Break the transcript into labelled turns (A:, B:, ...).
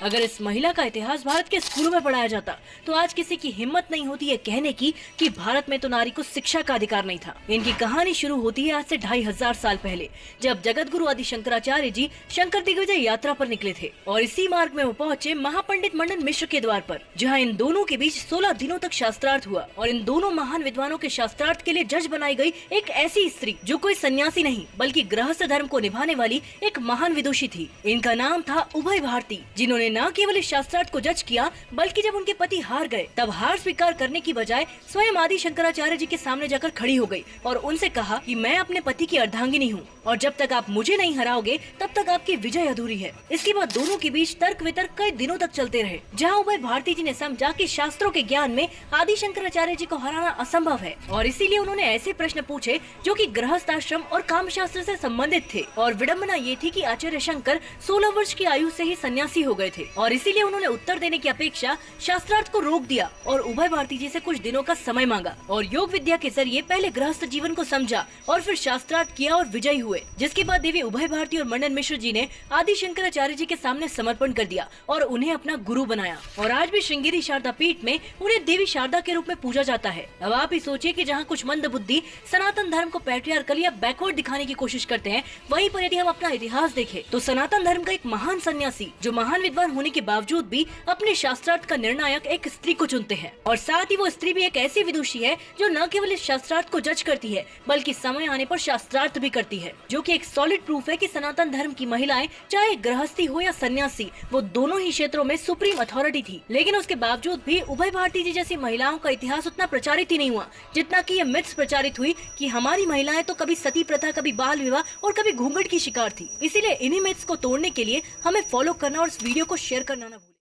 A: अगर इस महिला का इतिहास भारत के स्कूलों में पढ़ाया जाता तो आज किसी की हिम्मत नहीं होती ये कहने की कि भारत में तो नारी को शिक्षा का अधिकार नहीं था। इनकी कहानी शुरू होती है आज से 2500 साल पहले, जब जगत गुरु आदि शंकराचार्य जी शंकर दिग्विजय यात्रा पर निकले थे और इसी मार्ग में वो पहुंचे महापंडित मंडन मिश्र के द्वार पर, जहाँ इन दोनों के बीच 16 दिनों तक शास्त्रार्थ हुआ और इन दोनों महान विद्वानों के शास्त्रार्थ के लिए जज बनाई गई एक ऐसी स्त्री जो कोई सन्यासी नहीं बल्कि गृहस्थ धर्म को निभाने वाली एक महान विदुषी थी। इनका नाम था उभय भारती, जिन्होंने न केवल इस शास्त्रार्थ को जज किया बल्कि जब उनके पति हार गए तब हार स्वीकार करने की बजाय स्वयं आदि शंकराचार्य जी के सामने जाकर खड़ी हो गई और उनसे कहा कि मैं अपने पति की अर्धांगिनी हूँ और जब तक आप मुझे नहीं हराओगे तब तक आपकी विजय अधूरी है। इसके बाद दोनों के बीच तर्क वितर्क कई दिनों तक चलते रहे, जहाँ उभय भारती जी ने समझा कि शास्त्रों के ज्ञान में आदि शंकराचार्य जी को हराना असंभव है और इसीलिए उन्होंने ऐसे प्रश्न पूछे जो कि गृहस्थ आश्रम और काम शास्त्र से संबंधित थे। और विडम्बना ये थी कि आचार्य शंकर 16 वर्ष की आयु से ही सन्यासी हो गए थे और इसीलिए उन्होंने उत्तर देने की अपेक्षा शास्त्रार्थ को रोक दिया और उभय भारती जी से कुछ दिनों का समय मांगा और योग विद्या के जरिए पहले गृहस्थ जीवन को समझा और फिर शास्त्रार्थ किया और विजयी हुए। जिसके बाद देवी उभय भारती और मंडन मिश्र जी ने आदि शंकराचार्य जी के सामने समर्पण कर दिया और उन्हें अपना गुरु बनाया और आज भी श्रृंगेरी शारदा पीठ में उन्हें देवी शारदा के रूप में पूजा जाता है। अब आप ही सोचिए कि जहाँ कुछ मंद बुद्धि सनातन धर्म को पैट्रियार्कल या बैकवर्ड दिखाने की कोशिश करते हैं, वहीं पर यदि हम अपना इतिहास देखें तो सनातन धर्म का एक महान सन्यासी जो महान विद्वान होने के बावजूद भी अपने शास्त्रार्थ का निर्णायक एक स्त्री को चुनते हैं और साथ ही वो स्त्री भी एक ऐसी विदुषी है जो न केवल इस शास्त्रार्थ को जज करती है बल्कि समय आने पर शास्त्रार्थ भी करती है, जो कि एक सॉलिड प्रूफ है कि सनातन धर्म की महिलाएं चाहे गृहस्थी हो या सन्यासी वो दोनों ही क्षेत्रों में सुप्रीम अथॉरिटी थी। लेकिन उसके बावजूद भी उभय भारती जी जैसी महिलाओं का इतिहास उतना प्रचारित ही नहीं हुआ जितना कि ये मिथ्स प्रचारित हुई कि हमारी महिलाएं तो कभी सती प्रथा, कभी बाल विवाह और कभी घूंघट की शिकार थी। इसीलिए इन्हीं मिथ्स को तोड़ने के लिए हमें फॉलो करना और इस वीडियो को शेयर करना न भूलें।